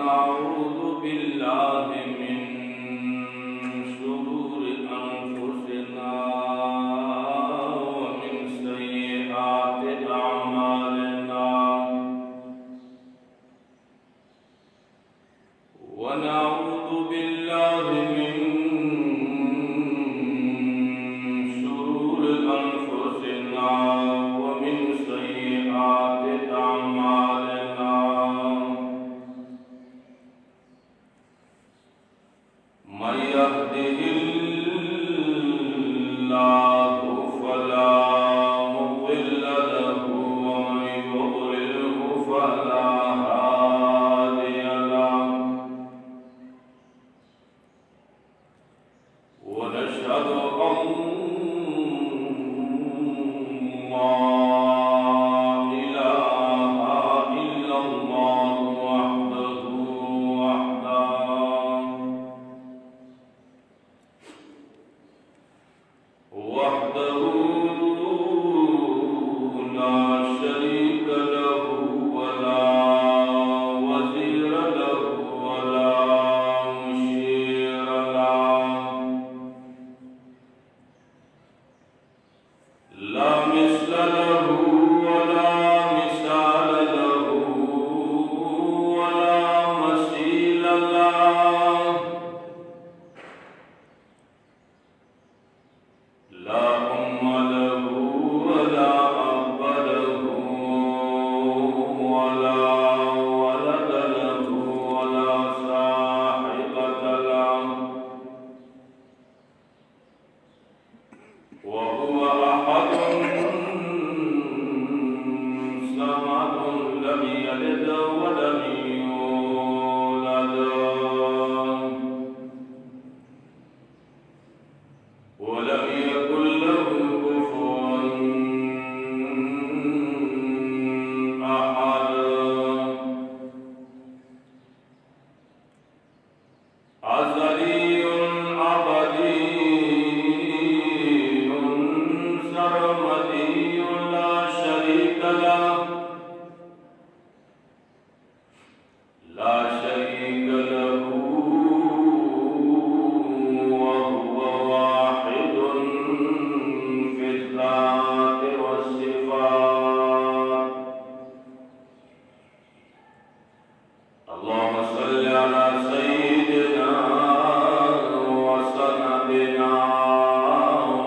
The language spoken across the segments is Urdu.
ونعوذ بالله من شرور أنفسنا ومن سيئات أعمالنا ونعوذ بالله من شرور أنفسنا ومن سيئات أعمالنا من يهده الله فلا مضل له ومن يضلله فلا هادي له ونشهد أن لا إله إلا الله وحده لا شريك له ولا وزير له ولا مشير له لا مثل له ولا مثال له ولا مثيل له لا أم له ولا أب له ولا ولد له ولا صاحبة له وهو أحد صمد لم يلد ولم يولد ولم يكن له كفوا أحد أزلي أبدي سرمدي لا شريك له لا شريك له وهو واحد في الذات والصفات اللهم صل على سيدنا وسندنا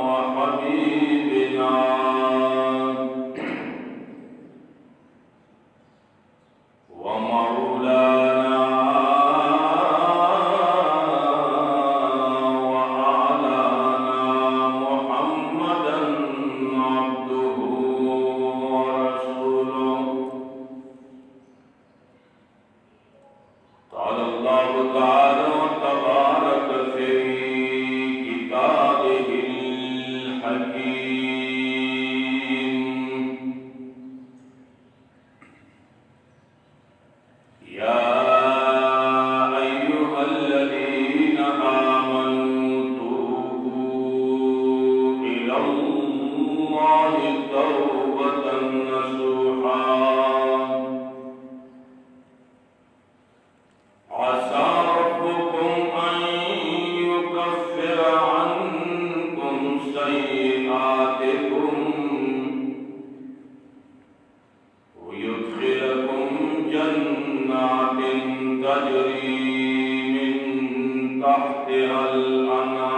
وحبيبنا ومولانا وأعلانا محمدا عبده ورسوله قال الله تعالى وتبارك في كتابه الحكيم يا أيها الذين آمنوا توبوا إلى الله توبة نصوحا عسى ربكم أن يكفر عنكم سيئاتكم ويدخلكم جنات تجري من تحتها الأنهار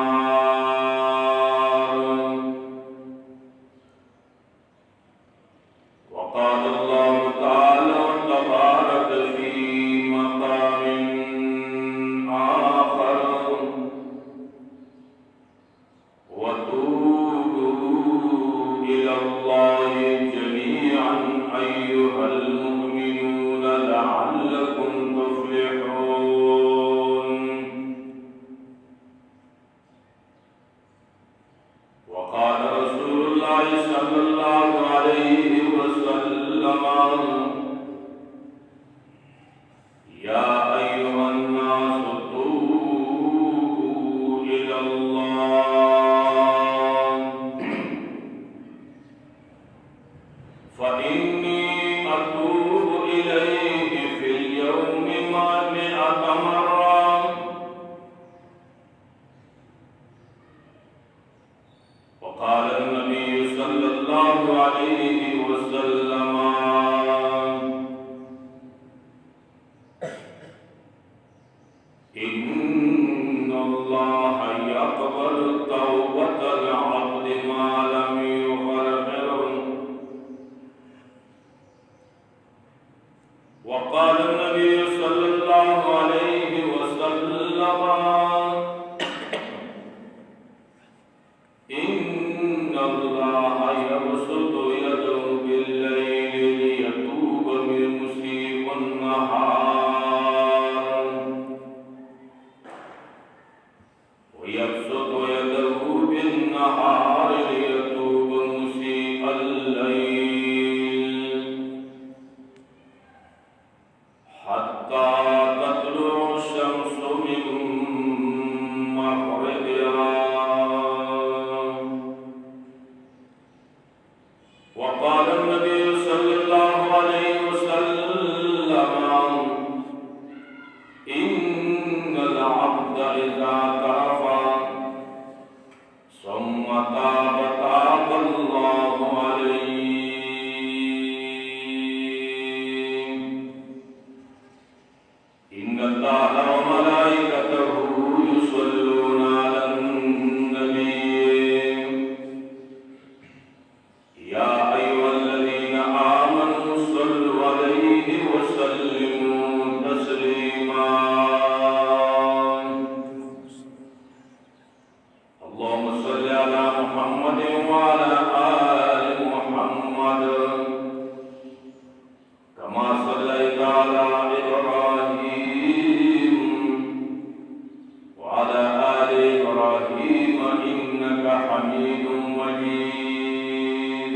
وقال الله تعالى وتبارك في مقام آخر وتوبوا إلى الله جميعا أيها المؤمنون لعلكم تفلحون وقال رسول الله صلى الله عليه وسلم يا أيها الناس توبوا إلى الله فإني أتوب إليه في اليوم وقال النبي صلى الله عليه وسلم إن الله يبسط يده بالليل ليتوب بالمسيء النهار ويبسط يده بالنهار ليتوب مسيء الليل حتى تطلع الشمس من مغربها. وقال النبي صلى الله عليه وسلم إن العبد إذا ترف ثم تاب تاب الله عليه. إن الله وملائكته يصلون على النبي يا أيها الذين آمنوا صلوا عليه وسلموا تسليما. اللهم صل على محمد وعلى آل محمد كما صليت على إبراهيم وعلى آل إبراهيم إنك حميد مجيد.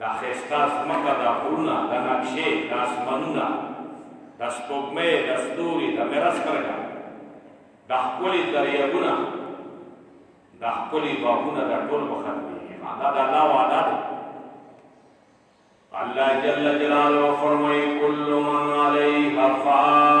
da gestas maka da hurna da nakshe da asmanuna da spogme da sturi da meraskarga da kholi dariyaguna da kholi bahuna da tol bakhatni ada da Allah wa ada Allah jalla jalaluhu farmai kullu man alayha fan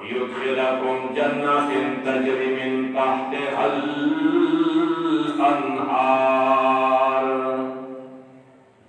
ويدخلكم جنات تجري من تحتها الأنهار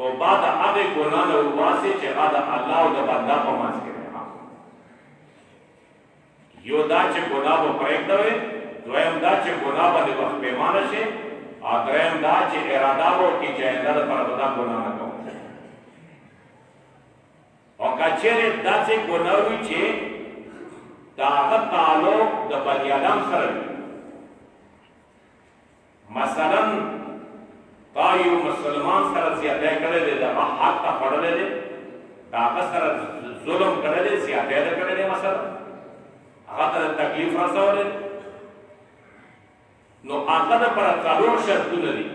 توبه د هغې ګناه نه وباسې چې هغه د الله او د بنده په منځ کې دی. یو دا چې ګناه به پرېږدوې، دویم دا چې ګناه باندې وخت پیمانه شي، او دریم دا چې اراده به وکړي چې آینده دپاره به دا ګناه نه کوم. او که چېرې داسې ګناه وي چې د هغه تعلق د بني ادم سره وي، مثلا تا یو مسلمان سره زیاتی کړی دی، د هغه حق ته خوړلی دی، د هغه سره ظلم کړی دی، زیاتی ده کړی دی، مثلا هغه ته تکلیف رسولی، نو هغه دپاره څلور شرطونه دي.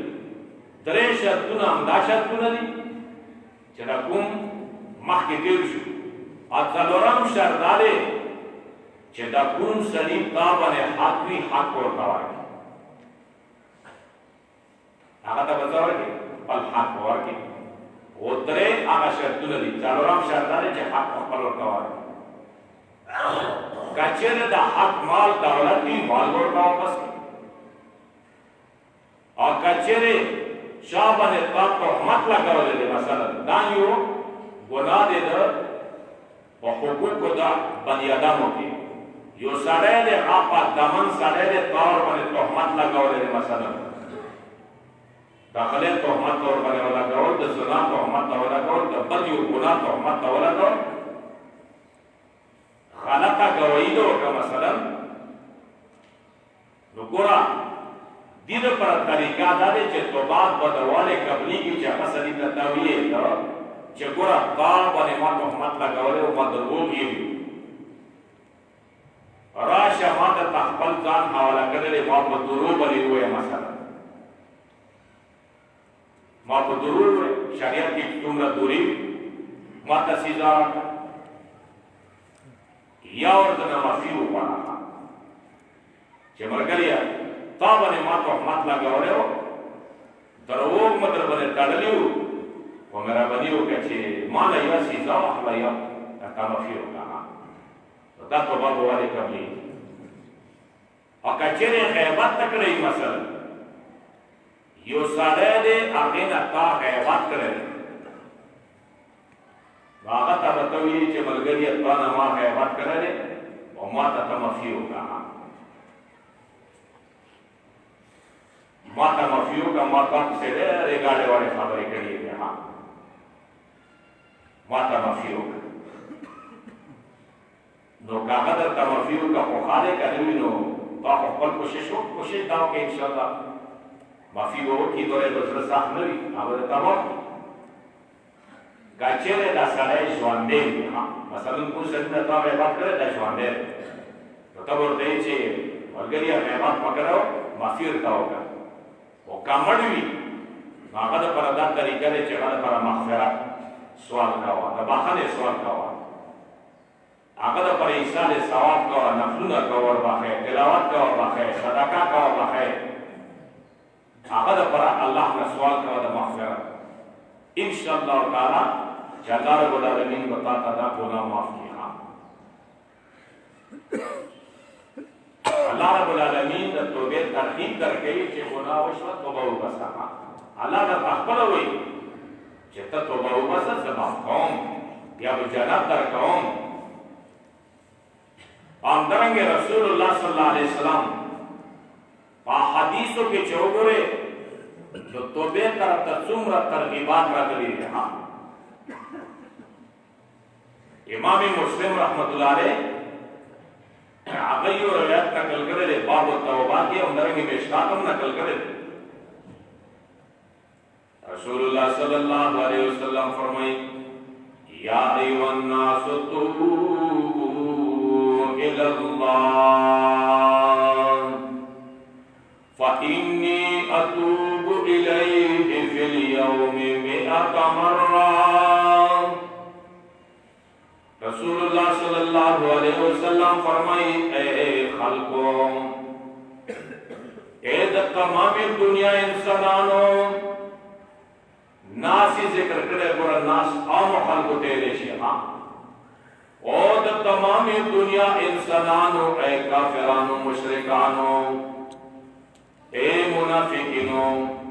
درې شرطونه همدا شرطونه دي چې د کوم مخکې تېر شو، او څلورم شرط دا دی چې د کوم سړي تا باندې حق وي، حق ورته ورکړي، هغه ته به څه ورکړي؟ خپل حق ورکړي. او درې هغه شرطونه دي. څلورم شرط دا دی چې حق خپل ورته ورکړي. که چېرې د حق مال دولت وي، مال به ورته واپس کړي. او که چېرې چا باندې تا تهمت لګولی دی، مثلا دا یو ګناه دی د په حقوقو د بني ادمو کې. یو سړی دی، هغه پاکدامن سړی دی، تا ورباندې تهمت لګولی دی، مثلا د غلې تهمت ورباندې ولګول، د زنا تهمت ته ولګول، د بل یو ګناه تهمت ته ولګول، غلطه ګواهي ده وکړه مثلا، نو ګوره دې دپاره طریقه دا دی چې توبه بدوالی قبلېږي، چې هغه سړي ته ته ویې چې ګوره تا باندې ما تهمت لګولی او ما دروغ یم، راشه ما درته خپل ځان حواله کړی دی، ما په دروغ باندې ووایه، مثلا ما په دروغ ووایه، شریعت کې دومره دورې ما ته سزا راکړه، یا ورته نه معافي وغواړه چې ملګریه تا باندې ما تهمت لګولی و، دروغ مې در باندې تړلي وو، خو مهرباني وکړه چې ما نه یوه سزا واخله، یا درته معافي وکړه. دا توبه به ولې قبلېږي. او که چېرې غیبت ته کړی، مثلا یو سړی دی، هغې نه تا غیبت کړی دی، نو هغه ته به ته وایي چې ملګریه تا نه ما غیبت کړی دی او ما ته ته معافي وکړه، ما ته معافي وکړه، ما تا پسې ډېرې ګاډې واړې خبرې کړې دي، ما ته معافي وکړه. نو که هغه درته معافي وکړه، خو ښه دی، که نه وي نو تا خو خپل کوشش وکړه، کوشش دا وکړه انشاءالله معافي به وکړي، دوی به زړه سخت نه وي، هغه به درته معاف کړي. که چېرې دا سړی ژوندی وي، مثلا کوم سړي نه تا غیبت کړی، دا ژوندی دی، نو ته به ورته وایې چې ملګریه غیبت مه کوه، معافي ورته وکړه. او که مړ وي، نو هغه دپاره دا طریقه دی چې هغه دپاره مغفرت سوال کوه، د بخښنې سوال کوه، هغه دپاره ایصال ثواب کوه، نفلونه کوه وربخښئ، تلاوت کوه وربخښئ، صدقه کوه وربخښئ، هغه دپاره الله نه سوال کوه د مغفرت. انشاءالله تعالی چې الله رب العالمین به تا ته دا ګناه معاف کړي. الله رب العالمین د توبې ترغیب درکوي چې ګناه وشوه توبه وباسه. الله درته خپله وایي چې ته توبه وباسه، زه معاف کوم، یا به جنت درکوم. همدارنګې رسول الله صلی الله علیه وسلم په حدیثو کې چې وګورې د توبې طرف ته څومره ترغیبات راغلي دي. امام مسلم رحمت الله علیه هغه یو روایت نقل کړی دی، باب التوبه کې، همدارنګې مشکات هم نقل کړی دی. رسول الله صلی الله علیه وسلم فرمایي یا ایها الناس توبوا الی الله فإني أتوب إليه في اليوم 100 مرة. رسول اللہ صلی اللہ علیہ وسلم فرمائی اے خلقوں، اے دا تمام دنیا انسانانوں، ناسی ذکر کرے گورا ناس عام خلقو تیرے شیخاں، او دا تمام دنیا انسانانوں، اے کافرانوں، مشرکانوں، اے منافقینوں،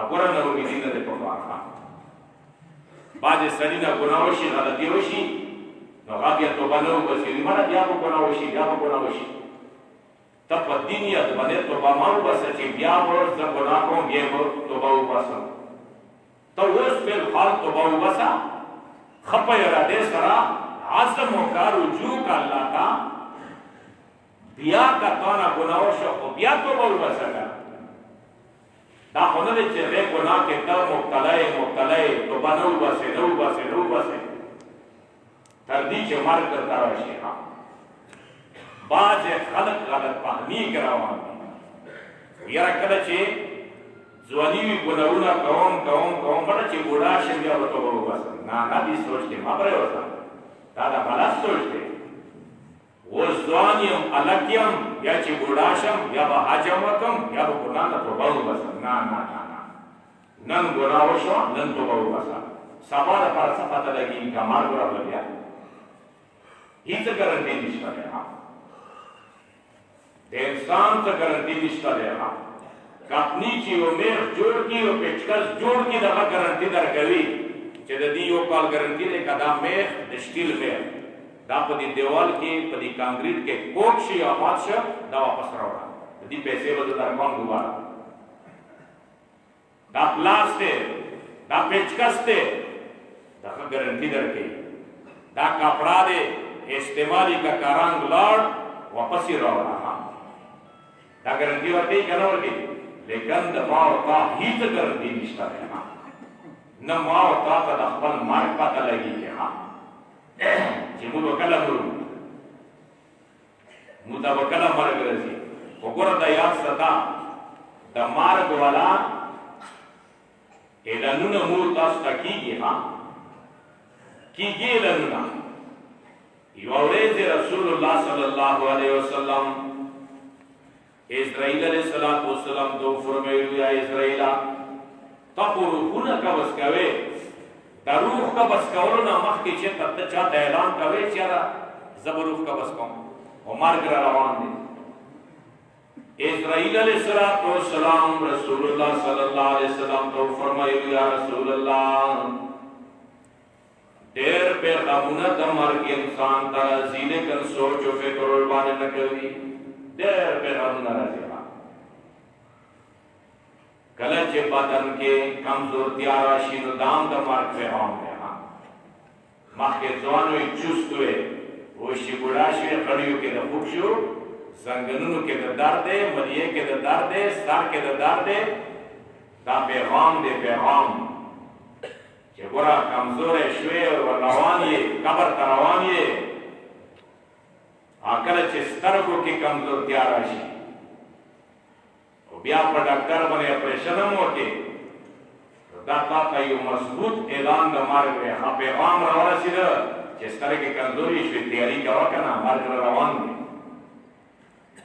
اګوره نه امیدي نه دی پکار ښه بعضې سړي نه ګناه وشي غلطي وشي نو هغه بیا توبه نه وباسي مړه بیا به ګناه وشي بیا به ګناه وشي ته په دې نیت باندې توبه مه وباسه چې بیا به زه ګناه کوم بیا به توبه وباسم ته اوس فلحال توبه وباسه ښه په ارادې سره عزم وکړه رجوع کړه الله ته بیا که تا نه ګناه وشو خو بیا توبه وباسه که دا خو نه دی چې هغې ګناه کې ته مبتلا یې توبه نه وباسې تر دې چې مرګ درته راشي بعضې خلک غلط فهمي کې روان دي یاره کله چې ځواني وي ګناهونه کوم بټه چې بوډا شم بیا به توبه وباسم نه دې سوچ کې مه پرېوځه دا د غلط سوچ دی اوس ځوان یم هلک یم یا چې بوډا شم یا به حجم وکړم یا به ګناه نه توبه وباسم نه نن ګناه وشوه نن توبه وباسه سبا دپاره څه پته لګېږي که مرګ راغله بیا هیڅ ګارنټي نشته دی د انسان څه ګارنټي نشته دی کپني چې یو میخ جوړ کړي یو پیچکس جوړ کړي دغه ګارنټي درکوي چې د دې یو کال ګارنټي دی که دا میخ د سټیل میخ دا په دې دیوال کې په دې کانکریټ کې کوټ شي یا مات شه دا واپس راوړه د دې پیسې به زه درکوم دوباره دا پلاس دی دا پیچکس دی دغه ګارنټي درکوي دا کپڑا دی استعمالی کا کارانگ لاړ واپس یې راوړه دا ګارنټي ورکوي که نه ورکوي لیکن د ما او تا هیڅ ګارنټي نشته دی نه ما او تا ته د خپل مرګ پته لګېږي چې موږ به کله مرو موږ ته به کله مرګ راځي خو ګوره دا یاد ساته د مرګ والا اعلانونه مور تاسو ته کېږي کېږي اعلانونه یوه ورځ رسول الله صلی الله علیه وسلم اسرائیل علیه السلام ته فرمایلي یا اسرائیله ته خو روحونه قبض کوې د روح قبض کولو نه مخکې چې ته چاته اعلان کوې چې یاره زه به روح قبض کوم خو مرګ را روان دی اسرائیل علیه السلام رسول الله صلی الله علیه وسلم ته فرمایلي یا رسول الله ډېر پیغامونه د مرګ انسان ته راځي لیکن سوچ و فکر ورباندې نه کوي ډېر پیغامونه راځي کله چې بدن کې کمزورتیا راشي نو دا هم د مرګ پیغام دی مخکې ځوان وي چست وی اوس چې بوډا شوې غړیو کې د خوب شو زنګنونو کې د درد دی ملیې کې د درد دی سر کې د درد دی دا پیغام دی پیغام چې ګوره کمزوری شوې روان یې قبر ته روان یې کله چې سترګو کې کمزورتیا راشي بیا په ډاکټر باندې اپریشن هم وکړي دا تا ته یو مضبوط اعلان د مرګ دی پیغام راورسېده چې سترګې کمزوري شوې تیاري کوه که نه مرګ روان دی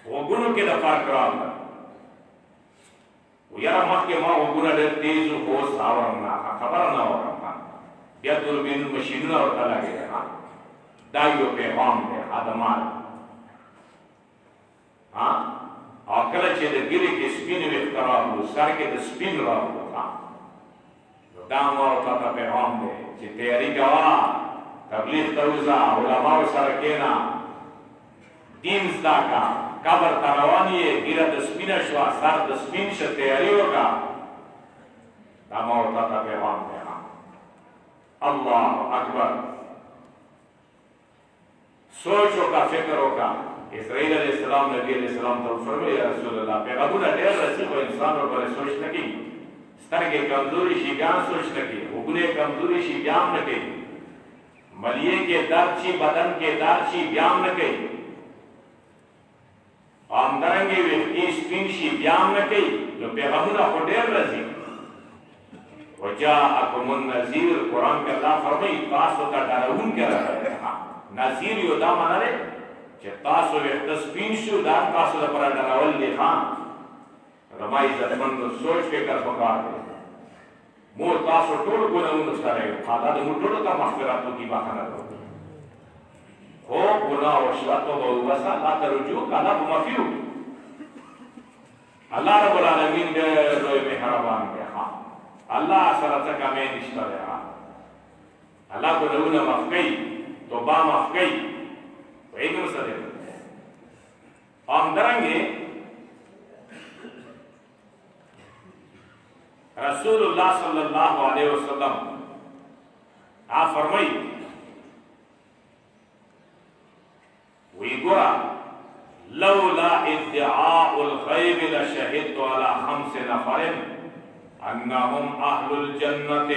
غوږونو کې د فرق راغله یاره مخکې ما غوږونه ډېر تیز وو خو اوس اورم نه خبره نه اورم بیا دوربین مشینونه ورته لګېده دا یو پیغام دی د مرګ او کله چې د ګیرې کې سپین ویښته راغلو سر کې د سپین راغلو دا ما ورته ته پیغام دی چې تیاري کوه تبلیغ ته وځه علماو سره کښېنه دین زده کړه قبر ته روان یې ګیره د سپینه شوه سر د سپین شه تیاري وکړه دا ما ورته ته پیغام دی الله اکبر سوچ وکړه فکر وکړه اسرائیل علیہ السلام نبی علیہ السلام ته فرمایي یا رسول الله پیغامونه ډېر رسي خو انسان ورپورې سوچ نه کوي سترګې کمزوري شي بیا هم سوچ نه کوي غوږونه کمزوري شي بیا هم نه کوي ملیې کې درد شي بدن کې درد شي بیا هم نه کوي همدارنګې ویښتې سپین شي بیا هم نه کوي نو پیغامونه خو ډېر راځي وجاءکم النذیر قرآن کې الله فرمایي تاسو ته ډارونکی راغلی نذیر یو دا معنا دی چې تاسو ویښته سپین شو دا تاسو لپاره ډارول دی زما عزتمندو سوچ فکر پکار دی مور تاسو ټول ګناهونه سره یو دا د موږ ټولو ته مغفرت وکړي بخښنه وکړي خو ګناه وشوه توبه وباسه الله ته رجوع کړه الله به معافي وکړي الله رب العالمین ډېر لوی مهربان دی الله سره څه کمی نشته دی. الله ګناهونه معاف کوي، توبه معاف کوي. پوهېږئ نو څه دی. همدارنګې رسول الله صلی الله علیه وسلم فرمایي وی ګوره لولا ادعاء الغیب لشهدت على 5 نفر انهم اهل الجنة.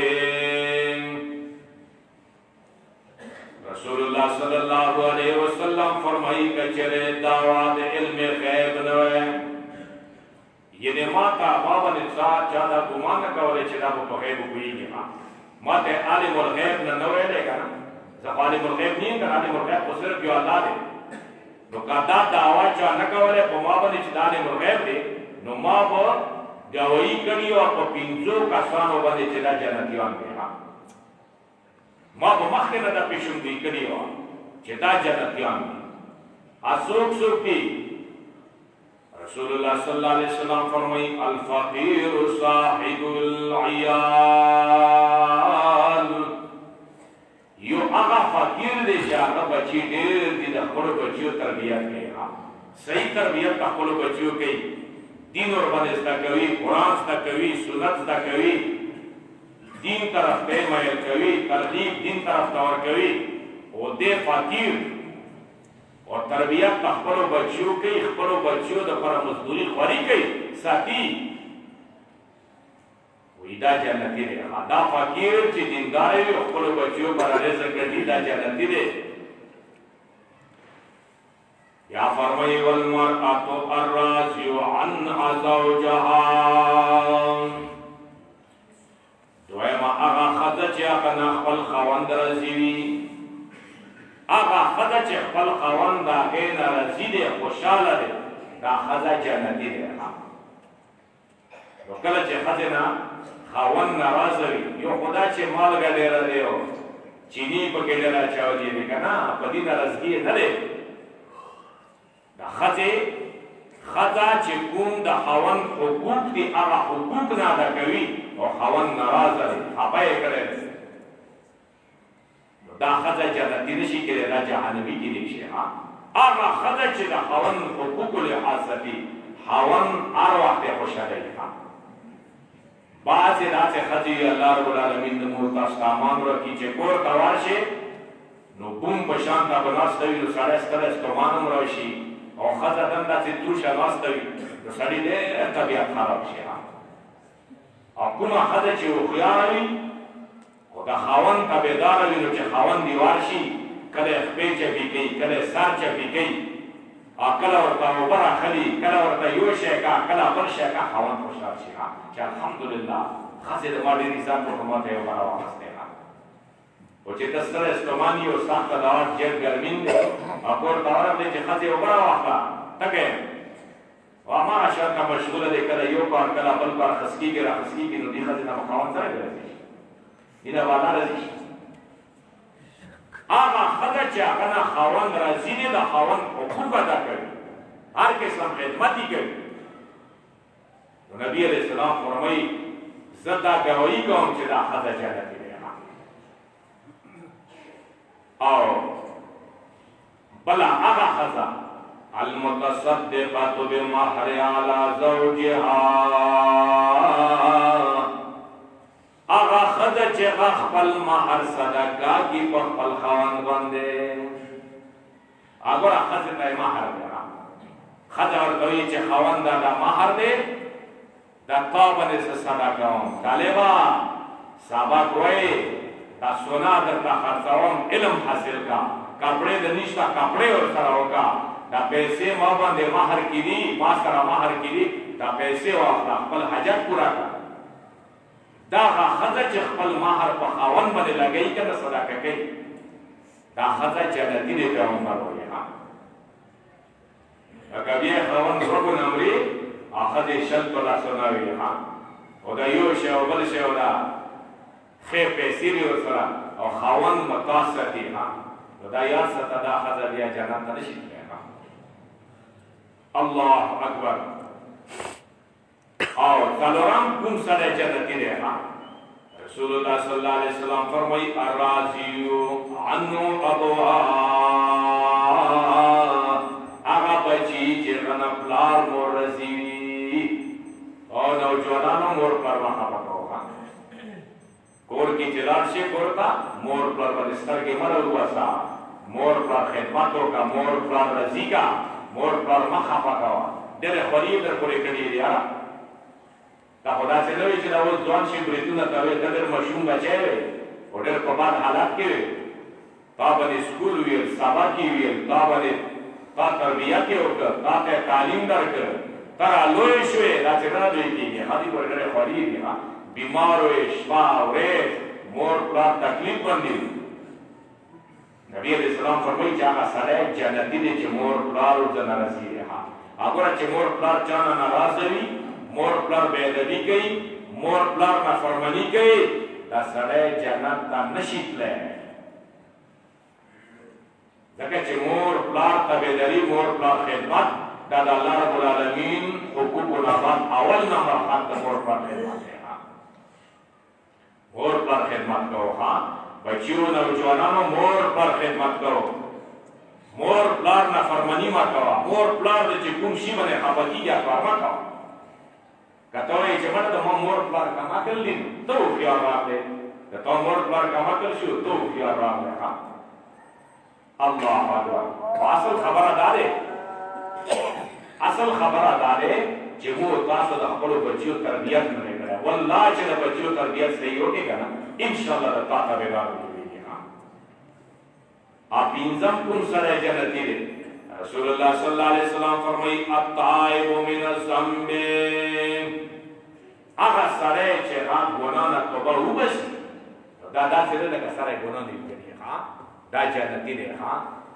رسول الله صلی الله علیه وسلم فرمایي که چېرې دعوا د علم غیب نه وی، یعنې ما ته ما باندې چا دا ګمان نه کولی چې دا به په غیب پوهېږي. ما ته عالم الغیب نه ویلی که نه، زه خو عالم الغیب نه یم که عالم الغیب خو صرف یو الله دی. نو که دا دعوا چا نه کولی په ما باندې چې دا عالم الغیب دی، نو ما به ګواهي کړي او په 5 کسانو باندې چې دا جنتیان دي. ما به مخکې نه دا پیشنګویي کړې وه چې دا جنتیان دي. څوک څوک دي؟ رسول الله صلی الله علیه وسلم فرمایي الفقیر صاحب العیال. یو هغه فقیر دی چې هغه بچي ډېر دي، د خپلو بچیو تربیت کوي، صحیح تربیت د خپلو بچیو کوي، دین ورباندې زده کوي، قرآن زده کوي، سنت زده کوي، دین طرف ته میل کوي، ترغیب دین طرف ته ورکوي. او دې فقیر او تربیت په خپلو بچیو کوي، خپلو بچیو دپاره مزدوري خواري کوي، ساتي. وی دا جنتي دی. دا فقیر چې دیندار وي او خپلو بچیو پر رزق ګټي، دا جنتي دی. یا فرمایي والمرأة الراضي عنها زوجها. دویمه هغه ښځه چې هغه نه خپل خاوند راضي وي، هغه ښځه چې خپل خاوند د هغې نه راضي دی، خوشحاله دی، دا ښځه جنتي دی. نو کله چې ښځې نه خاوند ناراضه وي، یو خو دا چې مالګه ډېره دی او چیني پکې ډېر اچولی دی که نه، په دې ناراضګي یې نه دی. د ښځې ښځه چې کوم د خاوند حقوق دي هغه حقوق نه ادا کوي او خاوند ناراضه دی، خفه یې کړی دی، دا ښځه جنتي نشي کېدی، دا جهنمي کېدی شي. هغه ښځه چې د خاوند حقوقو لحاظ ساتي، خاوند هر وخت یې خوشحاله وي. بعضې داسې ښځې الله رب العالمین د مور تاسو ته امان ورکړي چې کور ته ورشي نو بوم په شان ته به ناسته وي، نو سړی ستړی ستومان هم راشي، او ښځه داسې توشه ناسته وي نو سړي ډېر طبیعت خراب شي. او کومه ښځه چې هوښیاره وي خو د خاوند تابعداره وي، نو چې خاوند دې ورشي کله یې خپې چپې کوي، کله یې سر چپې کوي، کله ورته اوبه راخلي، کله ورته یو شی کا، کله بل شی کا، خاوند خوشحال شي چې الحمدلله ښځې د ما ډېر عزت وکړو، ما ته یې اوبه راواخیستې. او چې ته ستړی ستومان یې او سخته دوا ډېر ګرمین دی او کور ته ورغلی چې ښځې اوبه راواخله، تږی یم او هماغه شانته مشغوله دی، کله یو کار کله بل کار خسکېږي راخسکېږي، نو دې ښځې نه به خاوند څرنګه راځي شي؟ دې نه به الله راضي شي؟ هغه ښځه چې هغه نه خاوند راضي دی، د خاوند حقوق ادا کوي، هر قسم خدمت یې کوي. نو نبي علیه السلام فرمایي زه دا ګواهي کوم چې دا ښځه جنتي دی. او بله هغه ښځه المتصدقة بمهر على زوجها، هغه ښځه چې هغه خپل مهر صدقه کړي په خپل خاوند باندې. ګوره ښځې ته یې مهر دی، ښځه ورته وایي چې خاونده دا مهر دی، دا تا باندې زه صدقه کوم، طالبه سبق وایې، دا سونا درته خرڅوم، علم حاصل کا، کپړې د نشته کپړې ورسره وکړه، دا پیسې ما باندې مهر کړي، ما سره مهر کړي، دا پیسې واخله، خپل حاجت پوره کړه. دا هغه ښځه چې خپل مهر په خاوند باندې لګوي که نه صدقه کوي، دا ښځه جنتي دی. پیغمبر وایي لکه بیا خاوند 2 ګونه مري او ښځې 60 لاسونه وي، او دا یو شی او بل شی او دا ښې پیسې وي ورسره او خاوند متاع ساتي، نو دا یاد ساته دا ښځه بیا جنت ته نشي تللی. الله اکبر. او څلورم کوم سړی جنتي دی؟ رسول اللہ صلی اللہ علیہ وسلم فرمائی الراضی عنو ابوا آغا بچی چرغن پلار مور رزی او نوجوانانو مور پر مخا پکوها کور کی چلار سے کورتا مور پر بلستر کے مرل وسا مور پر خدمتوں کا مور پر رزی کا مور پر مخا پکوا دیر خلیب در کوری کڑی دیا تا خدا سے نوی چی دا وہ دوان شی بریتون تاوی تا در مشون بچے وی و در پباد حالات کے وی تا بنی سکول ویل ساباکی ویل تا بنی تا تربیت کے اوکر تا تے تعلیم در کر ترا لوی شوی دا چی رنا دوی کی گئی خادی پر در خلیب دیا بیمار ہوئے شفا وریز مور پلا تکلیف بندی نبی علیہ السلام فرمائی چاہا سرے جنتی دے چی مور پلار و زن رسی رہا اگر چی مور پلار چانا نراز ہوئی مور پلار بیدبی کئی مور پلار نفرمانی کئی دا سرے جنت تا نشیت لے دکھے چی مور پلار تا بیدری مور پلار خدمت دا دا اللہ رب العالمین حقوق و نعمت اول نمبر خان تا مور پلار خدمت ہے مور پلار خدمت کرو خان بچیو نوجوانانو مور پر خدمت کرو مور پلار نفرمانی ما کوا مور پلار دے چی کم شی بنے خبکی یا کار ما کوا کتوئی چی بڑا دا مور پلار کما کر لین تو خیار راک لے کتو مور پلار کما کر شو تو خیار راک لے اللہ اکبر اصل خبر دارے اصل خبر دارے چی مو تاسو دا خبرو بچیو تربیت میں کرے واللہ چی دا بچیو تربیت صحیح ہوگی گا نا انشاءاللہ دا تاتا بیدار ہوگی گی آپ انزم کن سرے جنتی دے رسول اللہ صلی اللہ علیہ وسلم فرمائی الطائب من الزنب آگا سرے چی رات گنانا توبہ ہو بسی دا سرے لکا سرے گنانا دی دا جنتی دے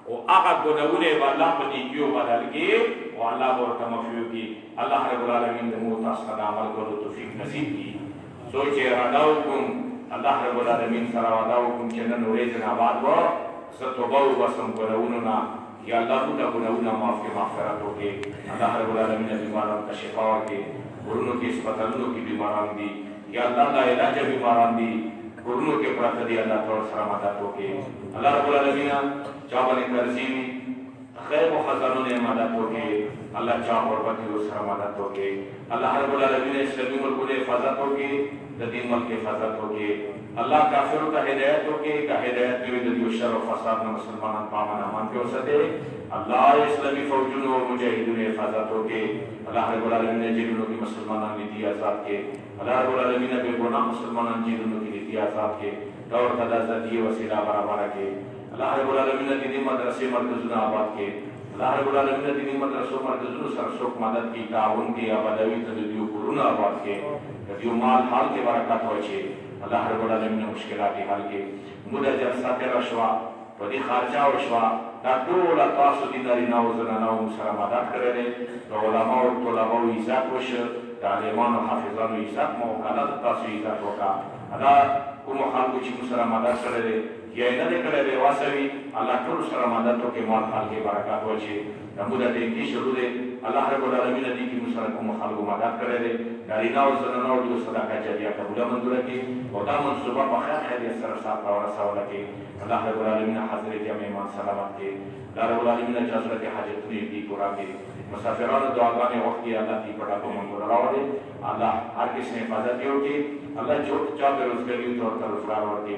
و آگا گناونے واللہ پتی کیوں بدل گی و اللہ بورتا مفیو کی اللہ رب العالمین دموتا صدا عمل کرو توفیق نصیب کی سوچے رداو کن اللہ رب العالمین سرا وداو کن چنن وریزن آباد و ستوباو بسم گناوننا یا اللہ بوتا گناونا معاف کے مغفرت ہو کے اللہ رب العالمین بیماران کا شفاء کے گرنوں کی اسپتالنوں کی بیماران دی یا اللہ دا علاج بیماران دی گرنوں کے پرت دی اللہ تعالی سلامت ہو کے اللہ رب العالمین چاونے کرزیوی خیر و خزانوں نے مدد ہو کے اللہ چاہ غربتی و سلامت ہو کے اللہ رب العالمین اسلامی ملکوں نے حفاظت ہو کے دین ملک حفاظت ہو کے اللہ کافروں کا ہدایت ہو کے کا ہدایت میں ددی شر و فساد نہ مسلمانان پامن امان کے وسطے اللہ اسلامی فوجوں و مجاہدوں نے حفاظت ہو کے اللہ رب العالمین نے جنوں کی مسلمانان نیتی آزاد کے اللہ رب العالمین بے گناہ مسلمانان جنوں کی نیتی آزاد کے دور قضا ذاتی وسیلہ برابر کے اللہ رب العالمین دینی مدرسے مرکزوں آباد کے اللہ رب العالمین دینی مدرسوں مرکزوں سرسوک مدد کی تعاون کی آبادوی تدیو قرون آباد کے دیو مال حال کے برکات ہوچے اللہ رب العالمین مشکلات حل کے مدہ جلسات رشوا ودی خارجہ وشوا دا دولا تاسو دیناری ناو زناناو مسلم مدد کرے دے دا علماء و طلباء و عزت وش دا علیمان و حافظان و عزت موقعنا دا تاسو عزت وکا اللہ کمو خلقو چی مسلم مدد کرے دے یہ نہ کرے دے واسوی اللہ ٹول سر مدد تو کے مال حال کے برکات ہوچے دا مدہ دیکی شروع دے اللہ رب العالمین دی کی مسلم کمو خلقو مدد کرے دے نارینا و زنانا و جو صدقہ جدیہ قبولہ منظور کی و دا منصوبہ بخیر خیریت سر ساتھ اور رسولہ کی اللہ رب العالمین حضر جمع ایمان سلامت کے اللہ رب العالمین جازرت حاجت دی قرآن کے مسافران دعاگان وقت کی اللہ کی پڑا کو منظور راو دے اللہ ہر کس نے حفاظت ہو کے اللہ جو چاہ بے روزگاری طور پر روزگار ہو کے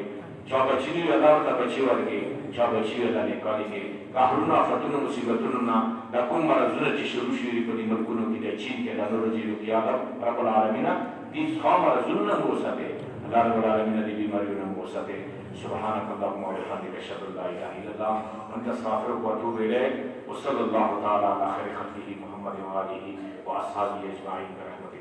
چاہ بچینی اللہ ورطا بچی ورگے چاہ بچی اللہ نکالی کے کاہرون آفتون مصیبتون لکم مرزون چی شروع شوری پدی ملکونو کی دے چین کے دانو رجیلو کی آدم رب العالمین دیز خواہ مرزون نمو ستے اللہ رب العالمین دی بیماریو نمو ستے سبحانك اللهم وبحمدك اشهد ان لا اله الا الله وانت استغفرك واتوب اليك وصلى الله تعالى على خير خلقه محمد وآله واصحابه اجمعين برحمتك